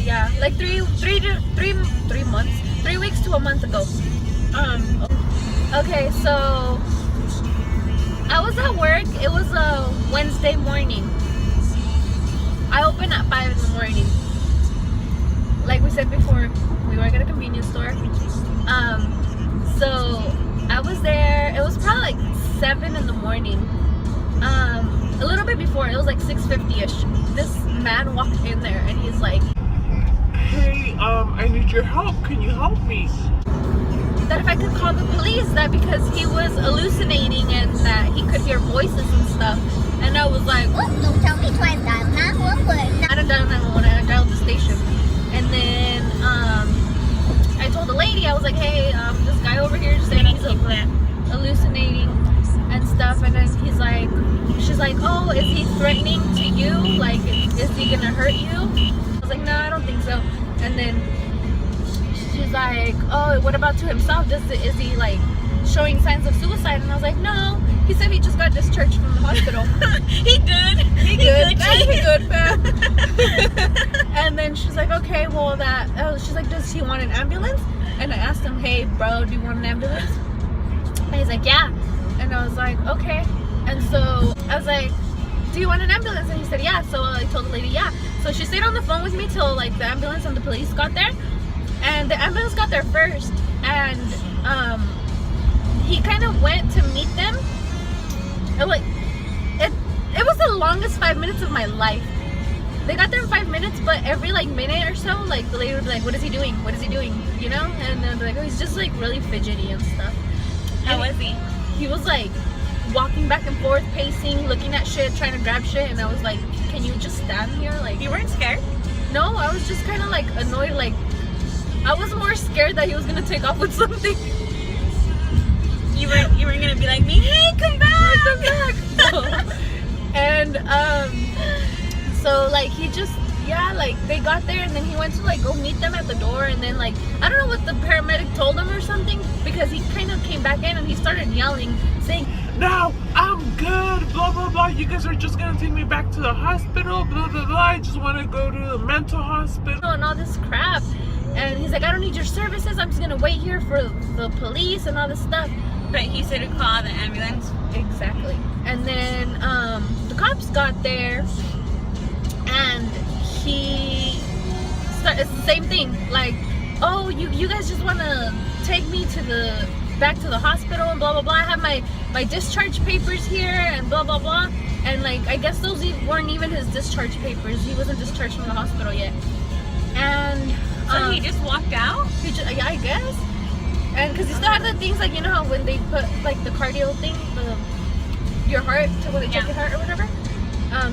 Yeah, like 3 months, 3 weeks to a month ago. Okay, so I was at work. It was a Wednesday morning. I open at 5 in the morning. Like we said before, we work at a convenience store. So I was there. It was probably like 7 in the morning. A little bit before. It was like 6:50ish. This man walked in there and he's like, "Hey, I need your help. Can you help me?" That if I could call the police, that because he was hallucinating and that he could hear voices and stuff. And I was like, "Oh, don't tell me twice, dial 911. I dialed 911, I dialed the station. And then I told the lady, I was like, hey, this guy over here just saying he's hallucinating and stuff. And then she's like, oh, is he threatening to you? Like, is he gonna hurt you? I was like, no, I don't think so. And then she's like, oh, what about to himself? Is he like showing signs of suicide? And I was like, no, he said he just got discharged from the hospital. He good. He good, fam. And then she's like, okay, well she's like, does he want an ambulance? And I asked him, hey bro, do you want an ambulance? And he's like, yeah. And I was like, okay. And so I was like, do you want an ambulance? And he said, yeah. So I told the lady, yeah. So she stayed on the phone with me till like the ambulance and the police got there. And the ambulance got there first. And he kind of went to meet them. It was the longest 5 minutes of my life. They got there in 5 minutes, but every like minute or so, like the lady would be like, what is he doing? What is he doing? You know? And then they're like, oh, he's just like really fidgety and stuff. How was he? He was like walking back and forth, pacing, looking at shit, trying to grab shit. And I was like, can you just stand here? Like, You weren't scared? no, I was just kind of like annoyed. Like, I was more scared that he was gonna take off with something. You weren't gonna be like me, hey, come back! Come back. No. And so like he just, yeah, like they got there and then he went to like go meet them at the door. And then like I don't know what the paramedic told him or something, because he kind of came back in and he started yelling, saying, "No, I'm good, blah blah blah. You guys are just gonna take me back to the hospital, blah blah blah. I just want to go to the mental hospital and all this crap." And he's like, I don't need your services, I'm just gonna wait here for the police and all this stuff. But he said to call the ambulance. Exactly. And then the cops got there and it's the same thing, like, oh, you guys just want to take me back to the hospital and blah blah blah. I have my discharge papers here and blah blah blah. And like I guess those weren't even his discharge papers. He wasn't discharged from the hospital yet. And So he just walked out? yeah, I guess. And because he still had the things, like, you know how when they put like the cardio thing, your heart, to when they check your heart or whatever,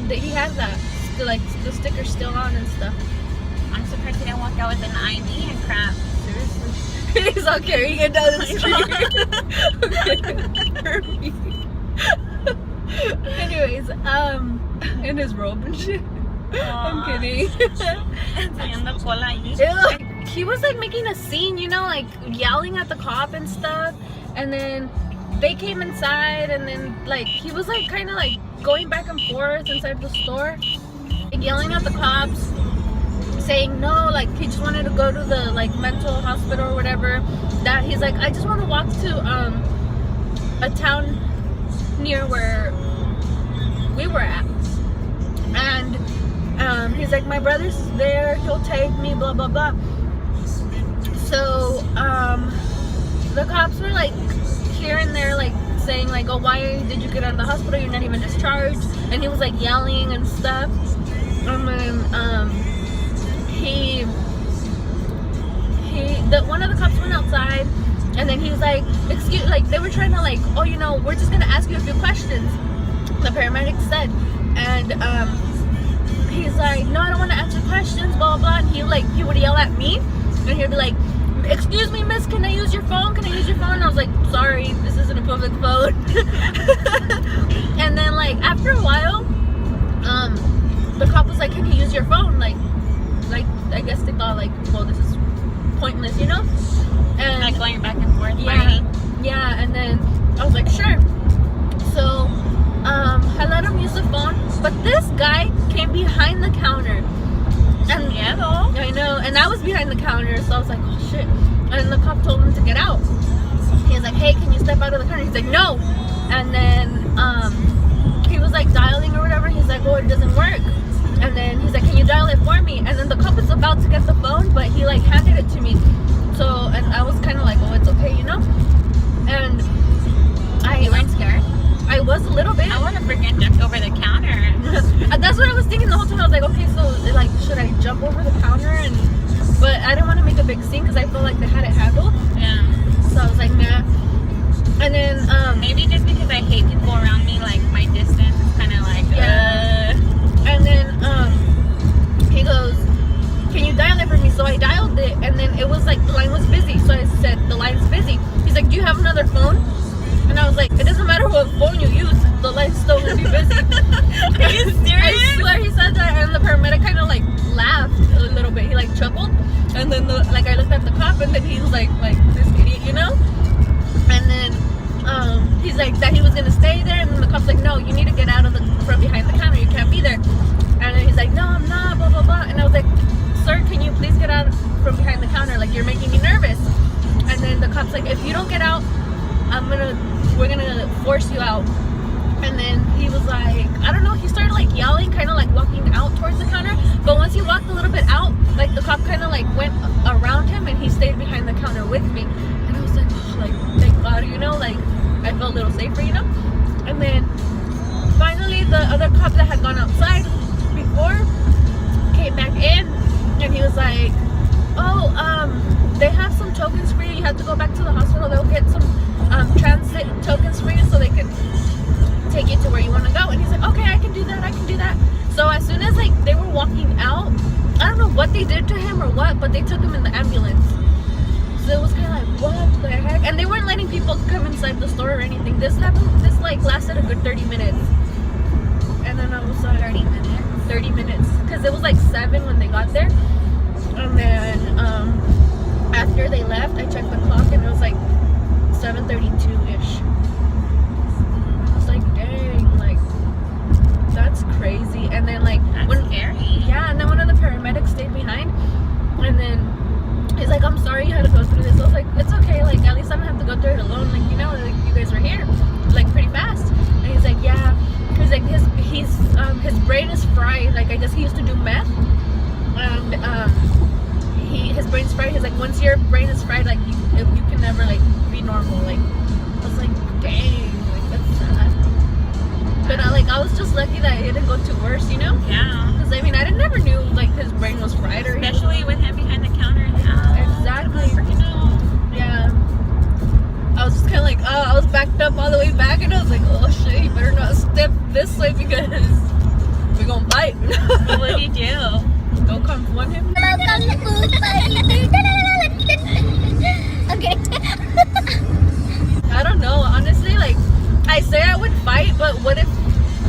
that he has that, the sticker still on and stuff. I'm surprised he didn't walk out with an ID and crap. Seriously. He's not carrying it down the street. Anyways, in his robe and shit. I'm kidding. Enseñando cola ahí. Ew. He was like making a scene, you know, like yelling at the cop and stuff. And then they came inside, and then like he was like kind of like going back and forth inside the store, like, yelling at the cops, saying no, like he just wanted to go to the like mental hospital or whatever. That he's like, I just want to walk to a town near where we were at. And he's like, my brother's there, he'll take me, blah blah blah. So the cops were like here and there, like saying like, oh, why did you get out of the hospital, you're not even discharged? And he was like yelling and stuff. And then one of the cops went outside, and then he was like, excuse, like they were trying to like, oh, you know, we're just gonna ask you a few questions, the paramedic said. And he's like, no, I don't want to answer questions, blah blah. And he would yell at me, and he'd be like, excuse me, miss, can I use your phone? Can I use your phone? And I was like, sorry, this isn't a public phone. And then like after a while, the cop was like, can he use your phone? Like I guess they thought like, well, this is pointless, you know? And Like going back and forth, yeah, fighting. yeah. And then I was like, sure. So I let him use the phone, but this guy came behind the counter. And Miedo. I know. And I was behind the counter, so I was like, oh shit. And the cop told him to get out. He was like, hey, can you step out of the counter? He's like, no. And then he was like dialing or whatever. He's like, oh, it doesn't work. And then he's like, can you dial it for me? And then the cop was about to get the phone, but he like handed it to me. So, and I was kind of like, oh, it's okay, you know? And You weren't scared? I was a little bit. I want to freaking jump over the counter. That's what I was thinking the whole time. I was like, okay, so like, should I jump over the counter? But I didn't want to make a big scene because I felt like they had it handled. Yeah. So I was like, nah. And then Maybe just because I hate people around me, like my distance is kind of like. Yeah. And then he goes, can you dial it for me? So I dialed it, and then it was like the line was busy. So I said, the line's busy. He's like, do you have another phone? And I was like, it doesn't matter what phone you use, the line's still gonna be busy. Are you serious? I swear he said that, and the paramedic kind of like laughed a little bit. He like chuckled, and then like I looked at the cop, and then he was like this idiot, you know? And then he's like that he was gonna stay there, and then the cop's like, no, you need to get out of from behind the counter. You can't be there. And then he's like, no, I'm not. Blah blah blah. And I was like, sir, can you please get out from behind the counter? Like you're making me nervous. And then the cop's like, if you don't get out, we're gonna force you out. And then he was like, I don't know, he started like yelling, kind of like walking out towards the counter. But once he walked a little bit out, like the cop kind of like went around him, and he stayed behind the counter with me. And I was like, oh, like thank God, you know, like I felt a little safer, you know. And then finally the other cop that had gone outside before came back in, and he was like, oh, they have some tokens for you. You have to go back to the hospital. They'll get some transit tokens for you so they can take you to where you want to go. And he's like, okay, I can do that. So as soon as like they were walking out, I don't know what they did to him or what, but they took him in the ambulance. So it was kind of like, what the heck? And they weren't letting people come inside the store or anything. This like lasted a good 30 minutes. And then I was like, 30 minutes, because it was like 7 when they got there. And then after they left, I checked the clock, and it was like 7:32-ish. I was like, dang, like that's crazy. And then like That's scary. yeah, and then one of the paramedics stayed behind, and then he's like, I'm sorry you had to go through this. I was like, it's okay, like at least I don't have to go through it alone, like, you know, like you guys were here like pretty fast. And he's like, yeah, he's like his brain is fried. Like I guess he used to do meth, and his brain's fried. He's like, once your brain is fried, like you can never like be normal. Like I was like, dang, like that's sad. But I was just lucky that it didn't go too worse, you know? Yeah. Because I mean, I never knew like his brain was fried or Especially with him behind the counter in the house. Exactly. Freaking know. yeah. I was just kind of like, I was backed up all the way back, and I was like, oh shit, you better not step this way because we're gonna fight. What did you do? Go confront him. Okay. I don't know, honestly, like I say I would fight, but what if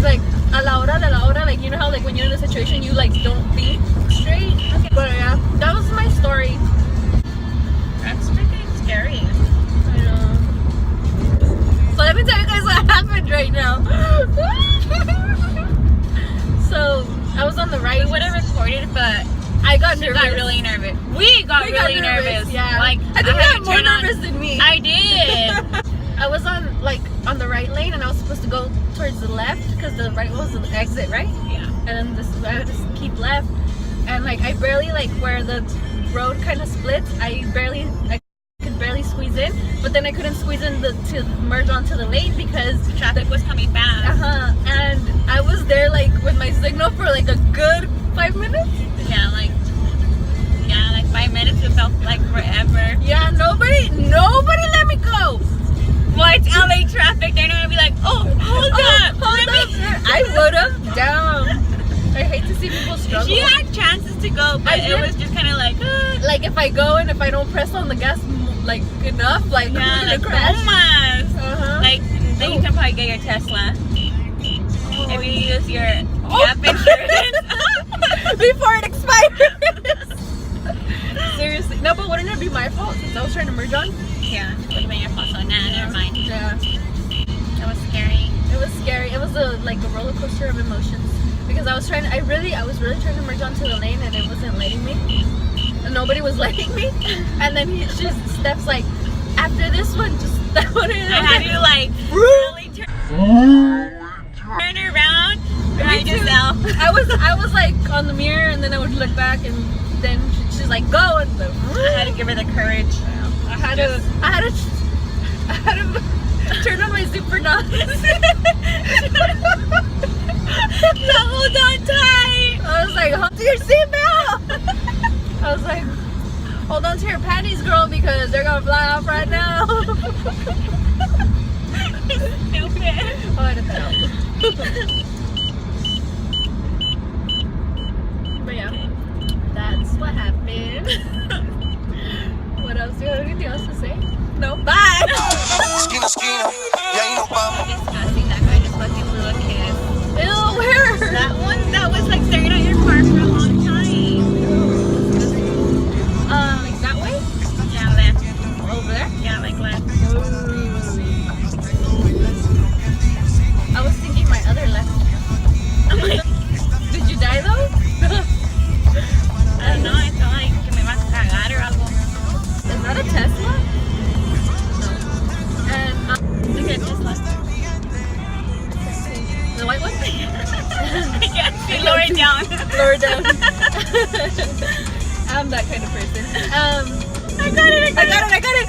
like a la hora de la hora, like you know how like when you're in a situation you like don't think straight. Okay. But yeah, that was my story. That's freaking scary. I know. So let me tell you guys what happened right now. So I was on the right. We would have recorded, but I got she nervous. got really nervous. We got really nervous. Yeah. Like I think you had got to more turn on- nervous than me. I did. I was on the right lane, and I was supposed to go towards the left because the right was the exit, right? Yeah. And then I just keep left, and like I barely like where the road kind of splits. I could barely squeeze in, but then I couldn't squeeze in to merge onto the lane because Traffic was coming fast. and I was there like with my signal for like a good 5 minutes. Yeah, like 5 minutes. It felt like forever. Yeah, nobody let me go. Well, it's LA traffic. They're not gonna be like, oh, hold up. Hold up. I would have down. I hate to see people struggle. She had chances to go, but I it did. was just kind of like, Like if I go and if I don't press on the gas like enough, like yeah, I'm gonna like crash. almost. Uh-huh. Like then you can probably get your Tesla Oh, if you use your Oh. gap insurance. before it expires. Seriously, no, but wouldn't it be my fault since I was trying to merge on? Yeah, it would have been your fault. So nah, never mind. Yeah, That was scary. it was scary. It was a roller coaster of emotions because I was really trying to merge onto the lane and it wasn't letting me. And nobody was letting me. And then Steph's like, after this one, just that one. I had to like really turn around behind yourself. I was like on the mirror, and then I would look back, and then she's like, go, and I had to give her the courage. I had to turn on my zipper knob. No, hold on tight. I was like, hold to your seatbelt. I was like, hold on to your panties, girl, because they're gonna fly off right now. Stupid. Oh, I didn't know. But yeah, that's what happened. What else? Do you have anything else to say? No. Bye. Esquina, esquina, y ahí nos vamos. Disgusting. That guy just fucking blew a kiss. Ew, where? That one that was like staring at your car for a long time. Like that way? Yeah, left. Over there? Yeah, like left. I was thinking my other left. I'm like, Did you die though? I don't know. I feel like que me vas a cagar or algo. Is that a Tesla? No. And Look at Tesla. the white one? Yeah, she lowered it down. Lower down. I'm that kind of person. I got it. I got it.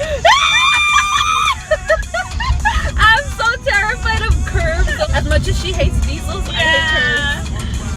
I'm so terrified of curves. As much as she hates diesels, I hate curves.